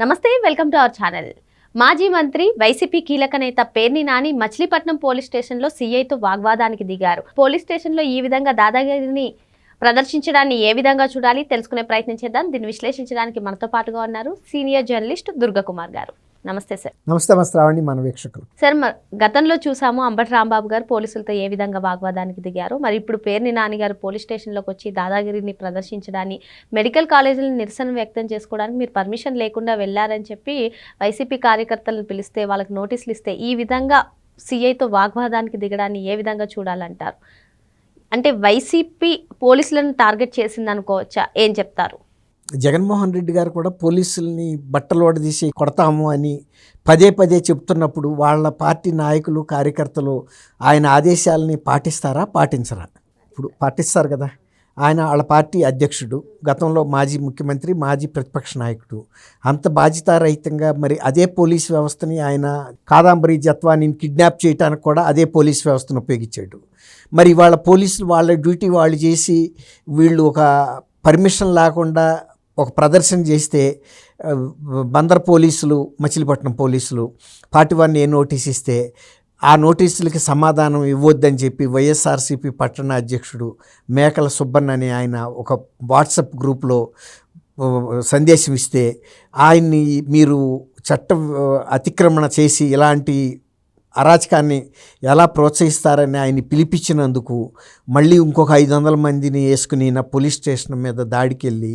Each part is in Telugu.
నమస్తే, వెల్కమ్ టు అవర్ ఛానల్. మాజీ మంత్రి వైసీపీ కీలక నేత పేర్ని నాని మచిలీపట్నం పోలీస్ స్టేషన్లో సీఐతో వాగ్వాదానికి దిగారు. పోలీస్ స్టేషన్లో ఈ విధంగా దాదాగిరిని ప్రదర్శించడాన్ని ఏ విధంగా చూడాలి తెలుసుకునే ప్రయత్నం చేద్దాం. దీన్ని విశ్లేషించడానికి మనతో పాటుగా ఉన్నారు సీనియర్ జర్నలిస్ట్ దుర్గకుమార్ గారు. నమస్తే సార్. నమస్తే శ్రావణి, మన వీక్షకులు. సార్, గతంలో చూసాము అంబటి రాంబాబు గారు పోలీసులతో ఏ విధంగా వాగ్వాదానికి దిగారు. మరి ఇప్పుడు పేర్ని నాని గారు పోలీస్ స్టేషన్లోకి వచ్చి దాదాగిరిని ప్రదర్శించడాన్ని, మెడికల్ కాలేజీలను నిరసన వ్యక్తం చేసుకోవడానికి మీరు పర్మిషన్ లేకుండా వెళ్ళారని చెప్పి వైసీపీ కార్యకర్తలను పిలిస్తే వాళ్ళకి నోటీసులు ఇస్తే ఈ విధంగా సీఐతో వాగ్వాదానికి దిగడాన్ని ఏ విధంగా చూడాలంటారు? అంటే వైసీపీ పోలీసులను టార్గెట్ చేసింది అనుకోవచ్చా? ఏం చెప్తారు? జగన్మోహన్ రెడ్డి గారు కూడా పోలీసుల్ని బట్టలోడ తీసి కొడతాము అని పదే పదే చెప్తున్నప్పుడు వాళ్ళ పార్టీ నాయకులు కార్యకర్తలు ఆయన ఆదేశాలని పాటిస్తారా, పాటించరా? ఇప్పుడు పాటిస్తారు కదా. ఆయన వాళ్ళ పార్టీ అధ్యక్షుడు, గతంలో మాజీ ముఖ్యమంత్రి, మాజీ ప్రతిపక్ష నాయకుడు. అంత బాధ్యతారహితంగా మరి అదే పోలీస్ వ్యవస్థని ఆయన కాదంబరి జత్వానీని కిడ్నాప్ చేయడానికి కూడా అదే పోలీస్ వ్యవస్థను ఉపయోగించాడు. మరి వాళ్ళ పోలీసులు వాళ్ళ డ్యూటీ వాళ్ళు చేసి వీళ్ళు ఒక పర్మిషన్ లేకుండా ఒక ప్రదర్శన చేస్తే బందర్ పోలీసులు, మచిలీపట్నం పోలీసులు 41A నోటీస్ ఇస్తే ఆ నోటీసులకి సమాధానం ఇవ్వద్దని చెప్పి వైఎస్ఆర్సీపీ పట్టణ అధ్యక్షుడు మేకల సుబ్బన్న అని ఆయన ఒక వాట్సాప్ గ్రూప్లో సందేశం ఇస్తే ఆయన్ని మీరు చట్ట అతిక్రమణ చేసి ఇలాంటి అరాచకాన్ని ఎలా ప్రోత్సహిస్తారని ఆయన్ని పిలిపించినందుకు మళ్ళీ ఇంకొక 500 మందిని వేసుకుని నా పోలీస్ స్టేషన్ మీద దాడికి వెళ్ళి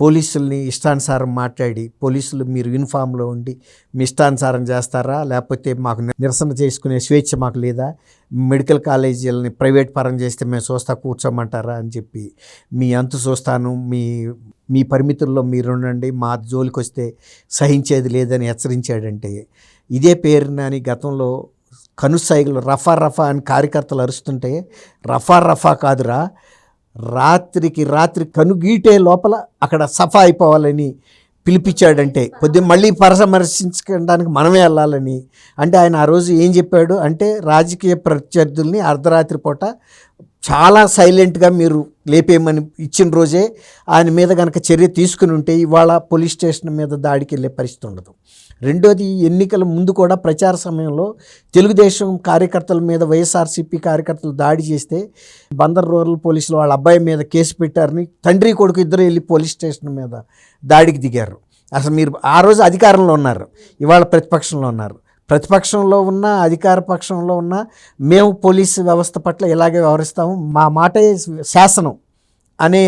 పోలీసుల్ని ఇష్టానుసారం మాట్లాడి, పోలీసులు మీరు యూనిఫామ్లో ఉండి మీ ఇష్టానుసారం చేస్తారా, లేకపోతే మాకు నిరసన చేసుకునే స్వేచ్ఛ మాకు లేదా, మెడికల్ కాలేజీలని ప్రైవేట్ పరం చేస్తే మేము చూస్తా కూర్చోమంటారా అని చెప్పి మీ అంతు చూస్తాను, మీ పరిమితుల్లో మీరు ఉండండి, మా జోలికి వస్తే సహించేది లేదని హెచ్చరించాడంటే ఇదే పేరున అని గతంలో కనుసైగలు రఫా రఫా అని కార్యకర్తలు అరుస్తుంటే రఫా కాదురా, రాత్రికి రాత్రి కనుగీటే లోపల అక్కడ సఫా అయిపోవాలని పిలిపించాడంటే మళ్ళీ పరామర్శించడానికి మనమే వెళ్ళాలని. అంటే ఆయన ఆ రోజు ఏం చెప్పాడు అంటే, రాజకీయ ప్రత్యర్థుల్ని అర్ధరాత్రి పూట చాలా సైలెంట్గా మీరు లేపేయమని ఇచ్చిన రోజే ఆయన మీద కనుక చర్య తీసుకుని ఉంటే ఇవాళ పోలీస్ స్టేషన్ మీద దాడికి వెళ్ళే పరిస్థితి ఉండదు. రెండోది, ఎన్నికల ముందు కూడా ప్రచార సమయంలో తెలుగుదేశం కార్యకర్తల మీద వైఎస్ఆర్సీపీ కార్యకర్తలు దాడి చేస్తే బందర్ రూరల్ పోలీసులు వాళ్ళ అబ్బాయి మీద కేసు పెట్టారని తండ్రి కొడుకు ఇద్దరు వెళ్ళి పోలీస్ స్టేషన్ మీద దాడికి దిగారు. అసలు మీరు ఆ రోజు అధికారంలో ఉన్నారు, ఇవాళ ప్రతిపక్షంలో ఉన్నారు. ప్రతిపక్షంలో ఉన్న, అధికార పక్షంలో ఉన్న మేము పోలీసు వ్యవస్థ పట్ల ఇలాగే వ్యవహరిస్తాము, మా మాటే శాసనం అనే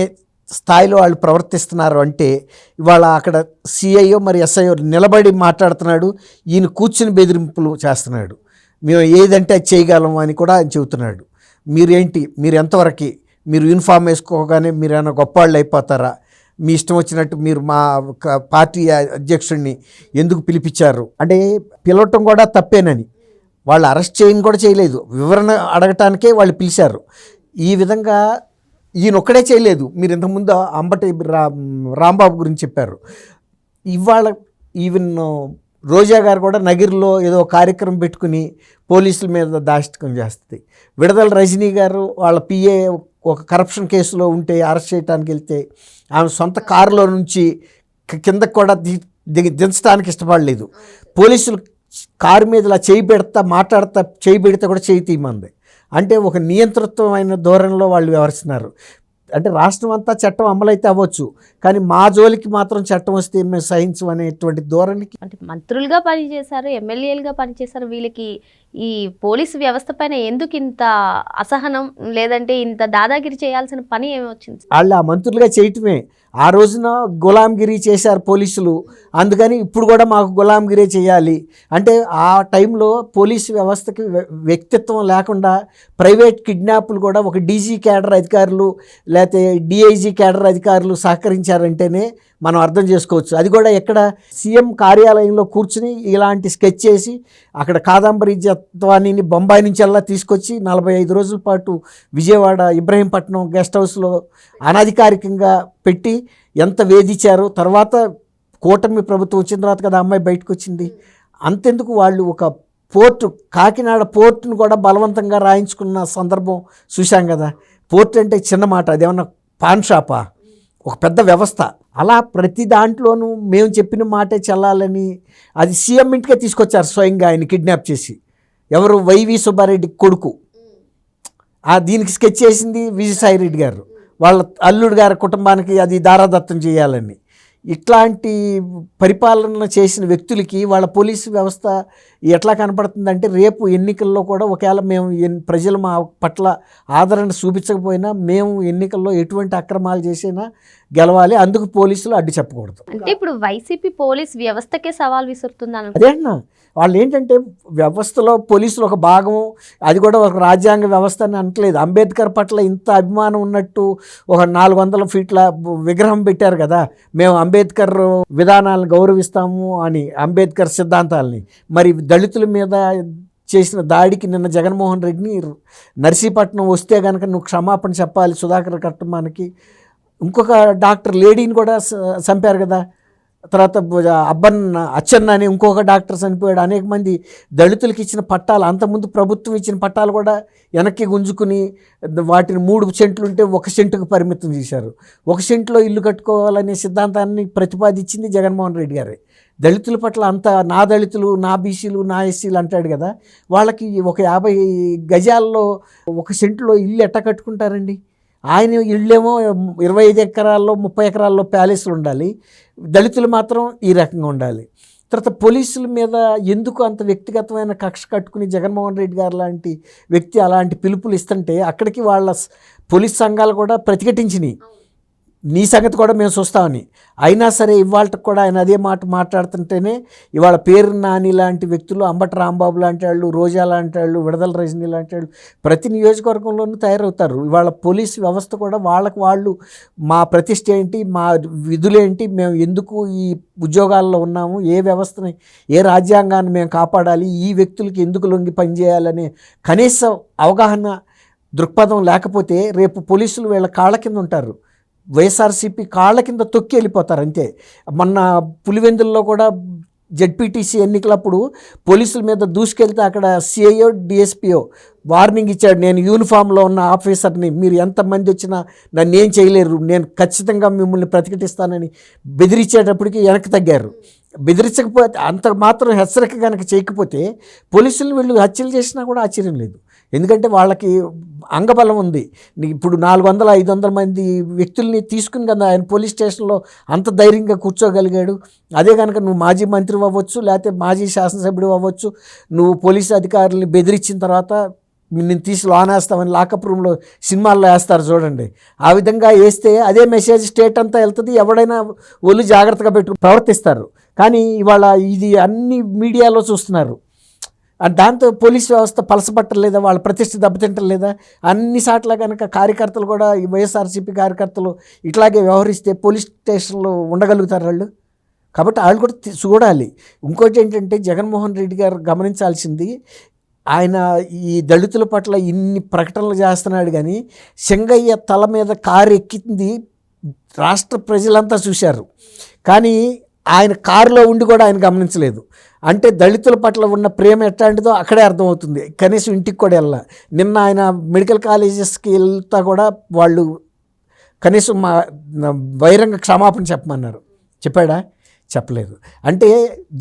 స్థాయిలో వాళ్ళు ప్రవర్తిస్తున్నారు. అంటే ఇవాళ అక్కడ సిఐఓ మరి ఎస్ఐఓ నిలబడి మాట్లాడుతున్నాడు, ఈయన కూర్చుని బెదిరింపులు చేస్తున్నాడు. మేము ఏదంటే అది చేయగలము అని కూడా ఆయన చెబుతున్నాడు. మీరేంటి, మీరు ఎంతవరకు, మీరు యూనిఫామ్ వేసుకోగానే మీరు ఏమైనా గొప్పవాళ్ళు అయిపోతారా, మీ ఇష్టం వచ్చినట్టు మీరు మా పార్టీ అధ్యక్షుడిని ఎందుకు పిలిపించారు అంటే పిలవటం కూడా తప్పేనని, వాళ్ళు అరెస్ట్ చేయని కూడా చేయలేదు, వివరణ అడగటానికే వాళ్ళు పిలిచారు. ఈ విధంగా ఈయన ఒక్కడే చేయలేదు. మీరు ఇంతకుముందు అంబటి రాంబాబు గురించి చెప్పారు. ఇవాళ ఈవెన్ రోజా గారు కూడా నగిరిలో ఏదో కార్యక్రమం పెట్టుకుని పోలీసుల మీద దాష్టికం చేస్తుంది. విడుదల రజనీ గారు వాళ్ళ పిఏ ఒక కరప్షన్ కేసులో ఉంటే అరెస్ట్ చేయడానికి వెళ్తే ఆమె సొంత కారులో నుంచి కిందకు కూడా దించడానికి ఇష్టపడలేదు. పోలీసులు కారు మీద ఇలా చేయి పెడతా మాట్లాడతా చేయి పెడితే కూడా చేయి తీయమంది. అంటే ఒక నియంతృత్వమైన ధోరణిలో వాళ్ళు వ్యవహరిస్తున్నారు. అంటే రాష్ట్రం అంతా చట్టం అమలైతే అవ్వచ్చు, కానీ మా జోలికి మాత్రం చట్టం వస్తే మేము సహించం అనేటువంటి ధోరణికి. అంటే మంత్రులుగా పనిచేశారు, ఎమ్మెల్యేలుగా పనిచేశారు, వీళ్ళకి ఈ పోలీసు వ్యవస్థ పైన ఎందుకు ఇంత అసహనం, లేదంటే ఇంత దాదాగిరి చేయాల్సిన పని ఏమి వచ్చింది? వాళ్ళు ఆ మంత్రులుగా చేయటమే. ఆ రోజున గులాంగిరి చేశారు పోలీసులు, అందుకని ఇప్పుడు కూడా మాకు గులాంగిరి చేయాలి అంటే ఆ టైంలో పోలీసు వ్యవస్థకి వ్యక్తిత్వం లేకుండా ప్రైవేట్ కిడ్నాప్లు కూడా ఒక డీజీ క్యాడర్ అధికారులు లేకపోతే డిఐజీ క్యాడర్ అధికారులు సహకరించారంటేనే మనం అర్థం చేసుకోవచ్చు. అది కూడా ఎక్కడ, సీఎం కార్యాలయంలో కూర్చుని ఇలాంటి స్కెచ్ చేసి అక్కడ కాదంబరి జత్వానీని బొంబాయి నుంచి అలా తీసుకొచ్చి 45 రోజుల పాటు విజయవాడ ఇబ్రహీంపట్నం గెస్ట్ హౌస్లో అనధికారికంగా పెట్టి ఎంత వేధించారో. తర్వాత కూటమి ప్రభుత్వం వచ్చిన తర్వాత కదా అమ్మాయి బయటకు వచ్చింది. అంతెందుకు, వాళ్ళు ఒక పోర్టు, కాకినాడ పోర్టును కూడా బలవంతంగా రాయించుకున్న సందర్భం చూశాం కదా. పోర్ట్ అంటే చిన్న మాట, అదేమన్నా పాన్ షాపా? ఒక పెద్ద వ్యవస్థ. అలా ప్రతి దాంట్లోనూ మేము చెప్పిన మాటే చెల్లాలని అది సీఎం ఇంటికే తీసుకొచ్చారు స్వయంగా ఆయన కిడ్నాప్ చేసి. ఎవరు? వైవి సుబ్బారెడ్డి కొడుకు. దీనికి స్కెచ్ చేసింది విజయసాయిరెడ్డి గారు, వాళ్ళ అల్లుడు గారి కుటుంబానికి అది దారాదత్తం చేయాలని. ఇట్లాంటి పరిపాలన చేసిన వ్యక్తులకి వాళ్ళ పోలీసు వ్యవస్థ ఎట్లా కనపడుతుందంటే, రేపు ఎన్నికల్లో కూడా ఒకవేళ మేము ప్రజలు మా పట్ల ఆదరణ చూపించకపోయినా మేము ఎన్నికల్లో ఎటువంటి అక్రమాలు చేసినా గెలవాలి, అందుకు పోలీసులు అడ్డు చెప్పకూడదు. అంటే ఇప్పుడు వైసీపీ పోలీస్ వ్యవస్థకే సవాల్ విసురుతుందని. అదే అన్న, వాళ్ళు ఏంటంటే వ్యవస్థలో పోలీసులు ఒక భాగం, అది కూడా ఒక రాజ్యాంగ వ్యవస్థ అని అనట్లేదు. అంబేద్కర్ పట్ల ఇంత అభిమానం ఉన్నట్టు ఒక 400 ఫీట్ల విగ్రహం పెట్టారు కదా, మేము అంబేద్కర్ విధానాలను గౌరవిస్తాము అని, అంబేద్కర్ సిద్ధాంతాలని. మరి దళితుల మీద చేసిన దాడికి నిన్న జగన్మోహన్ రెడ్డిని నర్సీపట్నం వస్తే కనుక నువ్వు క్షమాపణ చెప్పాలి సుధాకర్ కుటుంబానికి. ఇంకొక డాక్టర్ లేడీని కూడా చంపారు కదా. తర్వాత అచ్చెన్న అని ఇంకొక డాక్టర్ చనిపోయాడు. అనేక మంది దళితులకు ఇచ్చిన పట్టాలు, అంతకుముందు ప్రభుత్వం ఇచ్చిన పట్టాలు కూడా వెనక్కి గుంజుకుని వాటిని 3 సెంట్లు ఉంటే 1 సెంటుకు పరిమితం చేశారు. 1 సెంట్లో ఇల్లు కట్టుకోవాలనే సిద్ధాంతాన్ని ప్రతిపాదించింది జగన్మోహన్ రెడ్డి గారే. దళితుల పట్ల అంత నా దళితులు, నా బీసీలు, నా ఎస్సీలు అంటాడు కదా, వాళ్ళకి ఒక 50 గజాల్లో 1 సెంట్లో ఇల్లు ఎట్ట కట్టుకుంటారండి? ఆయన ఇళ్ళేమో 25 ఎకరాల్లో 30 ఎకరాల్లో ప్యాలెస్లు ఉండాలి, దళితులు మాత్రం ఈ రకంగా ఉండాలి. తర్వాత పోలీసుల మీద ఎందుకు అంత వ్యక్తిగతమైన కక్ష కట్టుకుని జగన్మోహన్ రెడ్డి గారు లాంటి వ్యక్తి అలాంటి పిలుపులు ఇస్తుంటే అక్కడికి వాళ్ళ పోలీస్ సంఘాలు కూడా ప్రతిఘటించినాయి. నీ సంగతి కూడా మేము చూస్తామని. అయినా సరే ఇవాళకి కూడా ఆయన అదే మాట మాట్లాడుతుంటేనే ఇవాళ పేరు నాని లాంటి వ్యక్తులు, అంబటి రాంబాబు లాంటి వాళ్ళు, రోజా లాంటి వాళ్ళు, విడదల రజనీ లాంటి వాళ్ళు ప్రతి నియోజకవర్గంలోనూ తయారవుతారు. ఇవాళ పోలీసు వ్యవస్థ కూడా వాళ్ళకి వాళ్ళు మా ప్రతిష్ట ఏంటి, మా విధులేంటి, మేము ఎందుకు ఈ ఉద్యోగాల్లో ఉన్నాము, ఏ వ్యవస్థని, ఏ రాజ్యాంగాన్ని మేము కాపాడాలి, ఈ వ్యక్తులకి ఎందుకు లొంగి పనిచేయాలనే కనీస అవగాహన దృక్పథం లేకపోతే రేపు పోలీసులు వీళ్ళ కాళ్ళ కింద ఉంటారు. వైఎస్ఆర్సీపీ కాళ్ళ కింద తొక్కి వెళ్ళిపోతారు అంతే. మొన్న పులివెందుల్లో కూడా జెడ్పీటీసీ ఎన్నికలప్పుడు పోలీసుల మీద దూసుకెళ్తే అక్కడ సిఐఓ డిఎస్పీఓ వార్నింగ్ ఇచ్చాడు, నేను యూనిఫామ్లో ఉన్న ఆఫీసర్ని, మీరు ఎంతమంది వచ్చినా నన్ను ఏం చేయలేరు, నేను ఖచ్చితంగా మిమ్మల్ని ప్రతిఘటిస్తానని బెదిరించేటప్పటికి వెనక్కి తగ్గారు. బెదిరించకపోతే అంత మాత్రం హెచ్చరిక కనుక చేయకపోతే పోలీసులు వీళ్ళు హత్యలు చేసినా కూడా ఆశ్చర్యం లేదు. ఎందుకంటే వాళ్ళకి అంగబలం ఉంది. ఇప్పుడు 400-500 మంది వ్యక్తుల్ని తీసుకుని కదా ఆయన పోలీస్ స్టేషన్లో అంత ధైర్యంగా కూర్చోగలిగాడు. అదే కనుక నువ్వు మాజీ మంత్రి అవ్వచ్చు, లేకపోతే మాజీ శాసనసభ్యుడు అవ్వచ్చు, నువ్వు పోలీసు అధికారులని బెదిరించిన తర్వాత నేను తీసి లోనేస్తామని లాకప్ రూమ్లో సినిమాల్లో వేస్తారు చూడండి, ఆ విధంగా వేస్తే అదే మెసేజ్ స్టేట్ అంతా వెళ్తుంది. ఎవడైనా ఒళ్ళు జాగ్రత్తగా ప్రవర్తిస్తారు. కానీ ఇవాళ ఇది అన్ని మీడియాలో చూస్తున్నారు. దాంతో పోలీస్ వ్యవస్థ పలసపట్టలేదా, వాళ్ళ ప్రతిష్ట దెబ్బతింటలేదా? అన్ని సార్లు కనుక కార్యకర్తలు కూడా ఈ వైఎస్ఆర్సీపీ కార్యకర్తలు ఇట్లాగే వ్యవహరిస్తే పోలీస్ స్టేషన్లో ఉండగలుగుతారు వాళ్ళు. కాబట్టి వాళ్ళు కూడా చూడాలి. ఇంకోటి ఏంటంటే జగన్మోహన్ రెడ్డి గారు గమనించాల్సింది, ఆయన ఈ దళితుల పట్ల ఇన్ని ప్రకటనలు చేస్తున్నాడు కానీ సింగయ్య తల మీద కారు ఎక్కింది రాష్ట్ర ప్రజలంతా చూశారు. కానీ ఆయన కారులో ఉండి కూడా ఆయన గమనించలేదు. అంటే దళితుల పట్ల ఉన్న ప్రేమ ఎట్లాంటిదో అక్కడే అర్థమవుతుంది. కనీసం ఇంటికి కూడా వెళ్ళా. నిన్న ఆయన మెడికల్ కాలేజెస్కి వెళ్తా కూడా వాళ్ళు కనీసం బహిరంగ క్షమాపణ చెప్పమన్నారు. చెప్పాడా? చెప్పలేదు. అంటే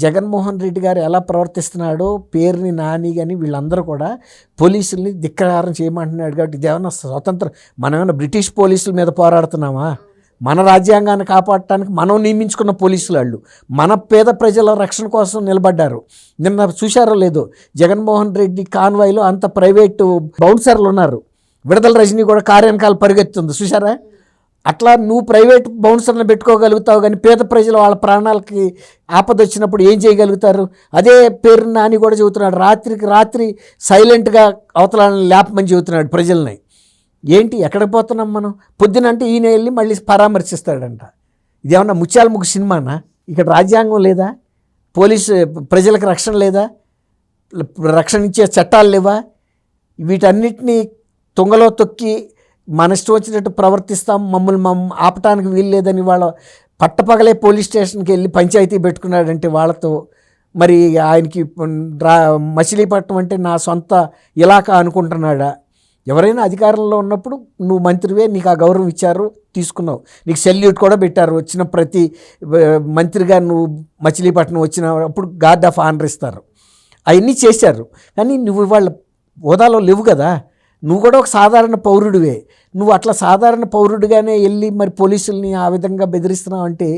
జగన్మోహన్ రెడ్డి గారు ఎలా ప్రవర్తిస్తున్నాడో పేరుని నాని కానీ వీళ్ళందరూ కూడా పోలీసుల్ని ధిక్కారం చేయమంటున్నాడు. కాబట్టి ఇదేమన్నా స్వతంత్రం, మనమేమన్నా బ్రిటిష్ పోలీసుల మీద పోరాడుతున్నామా? మన రాజ్యాంగాన్ని కాపాడటానికి మనం నియమించుకున్న పోలీసులు వాళ్ళు మన పేద ప్రజల రక్షణ కోసం నిలబడ్డారు. నిన్న చూశారో లేదో జగన్మోహన్ రెడ్డి కాన్వాయ్లో అంత ప్రైవేటు బౌన్సర్లు ఉన్నారు. విడదల రజనీ కూడా కార్యాలకాలు పరిగెత్తుంది చూశారా? అట్లా నువ్వు ప్రైవేట్ బౌన్సర్ని పెట్టుకోగలుగుతావు కానీ పేద ప్రజలు వాళ్ళ ప్రాణాలకి ఆపద వచ్చినప్పుడు ఏం చేయగలుగుతారు? అదే పేరు నాని కూడా చెబుతున్నాడు, రాత్రికి రాత్రి సైలెంట్గా అవతలని లేపమని చెబుతున్నాడు ప్రజల్ని. ఏంటి ఎక్కడికి పోతున్నాం మనం? పొద్దునంటే ఈయన వెళ్ళి మళ్ళీ పరామర్శిస్తాడంట. ఇదేమన్నా ముత్యాల ముగ్గు సినిమానా? ఇక్కడ రాజ్యాంగం లేదా? పోలీసు ప్రజలకు రక్షణ లేదా? రక్షణ ఇచ్చే చట్టాలు లేవా? వీటన్నిటినీ తుంగలో తొక్కి మన ఇష్టం వచ్చినట్టు ప్రవర్తిస్తాం, మమ్మల్ని ఆపటానికి వీలు లేదని వాళ్ళ పట్టపగలే పోలీస్ స్టేషన్కి వెళ్ళి పంచాయతీ పెట్టుకున్నాడంటే వాళ్ళతో. మరి ఆయనకి మచిలీపట్నం అంటే నా సొంత ఇలాకా అనుకుంటున్నాడా? ఎవరైనా అధికారంలో ఉన్నప్పుడు నువ్వు మంత్రివే, నీకు ఆ గౌరవం ఇచ్చారు, తీసుకున్నావు, నీకు సెల్యూట్ కూడా పెట్టారు. వచ్చిన ప్రతి మంత్రిగా నువ్వు మచిలీపట్నం వచ్చినప్పుడు గార్డ్ ఆఫ్ ఆనర్ ఇస్తారు. అవన్నీ చేశారు. కానీ నువ్వు ఇవాళ హోదాలో లేవు కదా, నువ్వు కూడా ఒక సాధారణ పౌరుడివే. నువ్వు అట్లా సాధారణ పౌరుడిగానే వెళ్ళి మరి పోలీసుల్ని ఆ విధంగా బెదిరిస్తున్నావు అంటే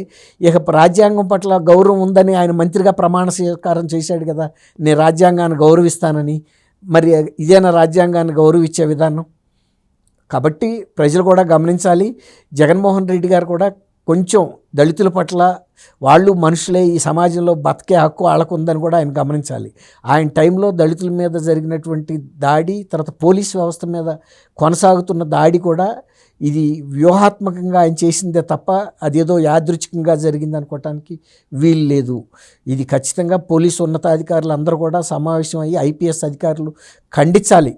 ఇక రాజ్యాంగం పట్ల గౌరవం ఉందని ఆయన మంత్రిగా ప్రమాణ స్వీకారం చేశాడు కదా, నేను రాజ్యాంగాన్ని గౌరవిస్తానని. మరి ఇదేనా రాజ్యాంగాన్ని గౌరవించే విధానం? కాబట్టి ప్రజలు కూడా గమనించాలి. జగన్మోహన్ రెడ్డి గారు కూడా కొంచెం దళితుల పట్ల వాళ్ళు మనుషులే, ఈ సమాజంలో బతికే హక్కు వాళ్ళకు ఉందని కూడా ఆయన గమనించాలి. ఆయన టైంలో దళితుల మీద జరిగినటువంటి దాడి, తర్వాత పోలీస్ వ్యవస్థ మీద కొనసాగుతున్న దాడి కూడా ఇది వ్యూహాత్మకంగా ఆయన చేసిందే తప్ప అదేదో యాదృచ్ఛికంగా జరిగింది అనుకోవటానికి వీలు లేదు. ఇది ఖచ్చితంగా పోలీసు ఉన్నతాధికారులు అందరూ కూడా సమావేశం అయ్యి ఐపీఎస్ అధికారులు ఖండించాలి.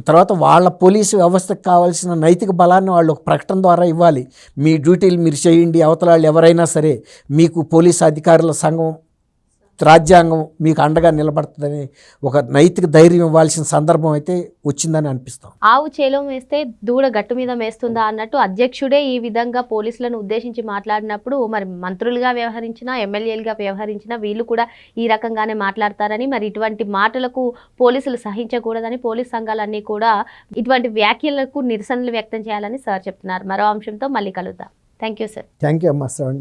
తర్వాత వాళ్ళ పోలీసు వ్యవస్థకు కావాల్సిన నైతిక బలాన్ని వాళ్ళు ఒక ప్రకటన ద్వారా ఇవ్వాలి. మీ డ్యూటీలు మీరు చేయండి, అవతల వాళ్ళు ఎవరైనా సరే మీకు పోలీసు అధికారుల సంఘం, రాజ్యాంగం మీకు అండగా నిలబడుతుందని ఒక నైతిక ధైర్యం ఇవ్వాల్సిన సందర్భం అయితే వచ్చిందని అనిపిస్తాం. ఆవు చేలో మేస్తే దూడ గట్టు మీద మేస్తుందా అన్నట్టు అధ్యక్షుడే ఈ విధంగా పోలీసులను ఉద్దేశించి మాట్లాడినప్పుడు మరి మంత్రులుగా వ్యవహరించిన, ఎమ్మెల్యేలుగా వ్యవహరించిన వీళ్ళు కూడా ఈ రకంగానే మాట్లాడతారని, మరి ఇటువంటి మాటలకు పోలీసులు సహించకూడదని పోలీస్ సంఘాలన్నీ కూడా ఇటువంటి వ్యాఖ్యలకు నిరసనలు వ్యక్తం చేయాలని సార్ చెప్తున్నారు. మరో అంశంతో మళ్ళీ కలుద్దాం. Thank you sir. Thank you అమ్మా శ్రవణ్.